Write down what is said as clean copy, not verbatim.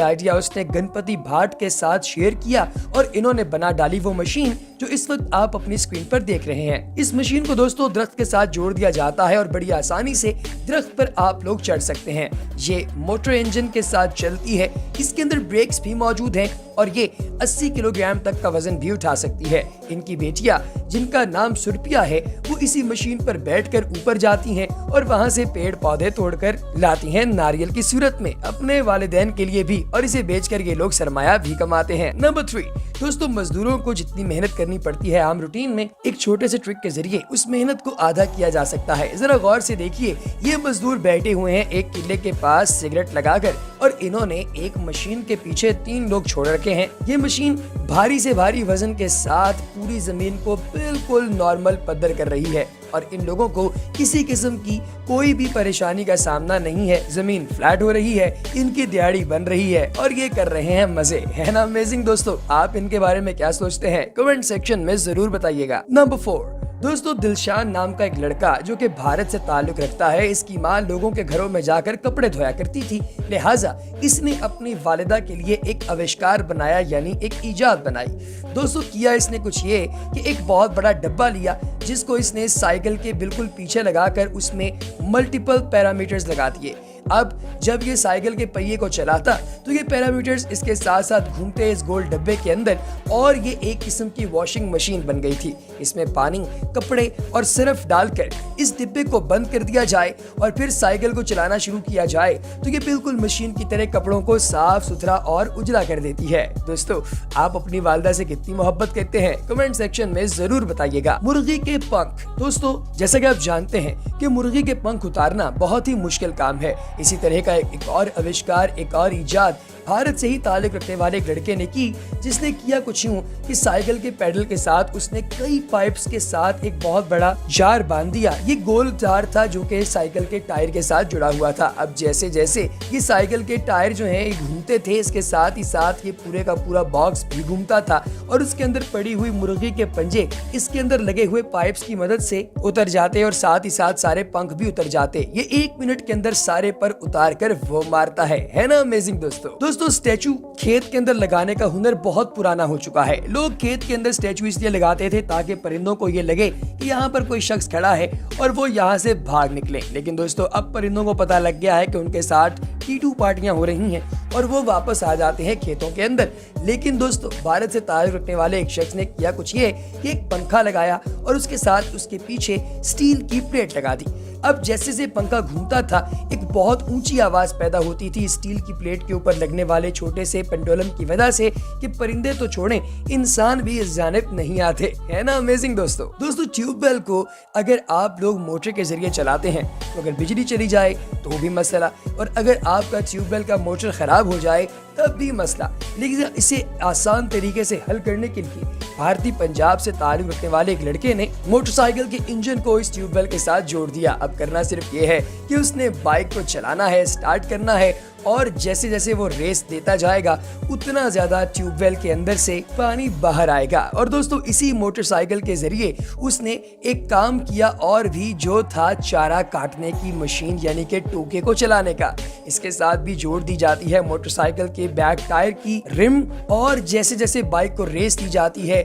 Idea उसने गणपति भाट के साथ शेयर किया और इन्होंने बना डाली वो मशीन जो इस वक्त आप अपनी स्क्रीन पर देख रहे हैं। इस मशीन को दोस्तों दरख्त के साथ जोड़ दिया जाता है और बड़ी आसानी से दरख्त पर आप लोग चढ़ सकते हैं। ये मोटर इंजन के साथ चलती है, इसके अंदर ब्रेक्स भी मौजूद हैं और ये 80 किलोग्राम तक का वजन भी उठा सकती है। इनकी बेटियां जिनका नाम सुरपिया है वो इसी मशीन पर बैठकर ऊपर जाती हैं और वहां से पेड़ पौधे तोड़कर लाती हैं नारियल की सूरत में अपने वालिदैन के लिए भी, और इसे बेचकर ये लोग सरमाया भी कमाते हैं। नंबर 3 दोस्तों, मजदूरों को जितनी मेहनत करनी पड़ती है आम रूटीन में, एक छोटे से ट्रिक के जरिए उस मेहनत को आधा किया जा सकता है। जरा गौर से देखिए, ये मजदूर बैठे हुए हैं एक किले के पास सिगरेट लगाकर और इन्होंने एक मशीन के पीछे 3 लोग छोड़ रखे हैं। ये मशीन भारी से भारी वजन के साथ पूरी जमीन को बिल्कुल नॉर्मल पद्धर कर रही है और इन लोगों को किसी किस्म की कोई भी परेशानी का सामना नहीं है। जमीन फ्लैट हो रही है, इनकी दिहाड़ी बन रही है और ये कर रहे हैं मजे। है ना अमेजिंग दोस्तों? आप इनके बारे में क्या सोचते हैं कमेंट सेक्शन में जरूर बताइएगा। नंबर 4 दोस्तों, दिलशान नाम का एक लड़का जो कि भारत से ताल्लुक रखता है, इसकी माँ लोगों के घरों में जाकर कपड़े धोया करती थी, लिहाजा इसने अपनी वालिदा के लिए एक आविष्कार बनाया, यानी एक इजाद बनाई। दोस्तों किया इसने कुछ ये कि एक बहुत बड़ा डब्बा लिया जिसको इसने साइकिल के बिल्कुल पीछे लगाकर उसमें मल्टीपल पैरामीटर्स लगा दिए। अब जब ये साइकिल के पहिए को चलाता तो ये पैरामीटर्स इसके साथ साथ घूमते इस गोल डब्बे के अंदर और ये एक किस्म की वॉशिंग मशीन बन गई थी। इसमें पानी, कपड़े और सर्फ डालकर इस डिब्बे को बंद कर दिया जाए और फिर साइकिल को चलाना शुरू किया जाए तो ये बिल्कुल मशीन की तरह कपड़ों को साफ सुथरा और उजला कर देती है। दोस्तों आप अपनी वालिदा से कितनी मोहब्बत करते हैं कमेंट सेक्शन में जरूर बताइएगा। मुर्गी के पंख, दोस्तों जैसा कि आप जानते हैं कि मुर्गी के पंख उतारना बहुत ही मुश्किल काम है। इसी तरह का एक और आविष्कार, एक और इजाद भारत से ही ताल्लुक रखने वाले एक लड़के ने की, जिसने किया कुछ यूं कि साइकिल के पैडल के साथ उसने कई पाइप्स के साथ एक बहुत बड़ा जार बांध दिया। ये गोल जार था जो कि साइकिल के टायर के साथ जुड़ा हुआ था। अब जैसे जैसे ये साइकिल के टायर जो हैं घूमते थे, इसके साथ ही साथ ये पूरे का पूरा बॉक्स भी घूमता था और उसके अंदर पड़ी हुई मुर्गी के पंजे इसके अंदर लगे हुए पाइप्स की मदद से उतर जाते और साथ ही साथ सारे पंख भी उतर जाते। ये 1 मिनट के अंदर सारे पर उतार कर वो मारता है ना अमेजिंग दोस्तों स्टैचू खेत के अंदर लगाने का हुनर बहुत पुराना हो चुका है। लोग खेत के अंदर स्टैचू इसलिए लगाते थे ताकि परिंदों को ये लगे कि यहाँ पर कोई शख्स खड़ा है और वो यहाँ से भाग निकले। लेकिन दोस्तों अब परिंदों को पता लग गया है कि उनके साथ टीटू पार्टियां हो रही हैं और वो वापस आ जाते हैं खेतों के अंदर। लेकिन दोस्तों भारत से ताल्लुक रखने वाले एक शख्स ने किया कुछ ये कि एक पंखा लगाया और उसके साथ उसके पीछे स्टील की प्लेट लगा दी। अब जैसे से पंखा घूमता था एक बहुत ऊंची आवाज पैदा होती थी स्टील की प्लेट के ऊपर लगने वाले छोटे से पेंडुलम की वजह से कि परिंदे तो छोड़ें इंसान भी इस जानिब नहीं आते। है ना अमेजिंग दोस्तों ट्यूबवेल को अगर आप लोग मोटर के जरिए चलाते हैं तो अगर बिजली चली जाए तो भी मसला, और अगर आपका ट्यूबवेल का मोटर खराब हो जाए तब भी मसला। लेकिन इसे आसान तरीके से हल करने के लिए भारतीय पंजाब से ताल्लुक रखने वाले एक लड़के ने मोटरसाइकिल के इंजन को इस ट्यूबवेल के साथ जोड़ दिया। अब करना सिर्फ ये है कि उसने बाइक को चलाना है, स्टार्ट करना है और जैसे जैसे वो रेस देता जाएगा उतना ज्यादा ट्यूबवेल के अंदर से पानी बाहर आएगा। और दोस्तों इसी मोटरसाइकिल के जरिए उसने एक काम किया और भी, जो था चारा काटने की मशीन यानी कि टोके को चलाने का। इसके साथ भी जोड़ दी जाती है मोटरसाइकिल के बैक टायर की रिम और जैसे जैसे बाइक को रेस दी जाती है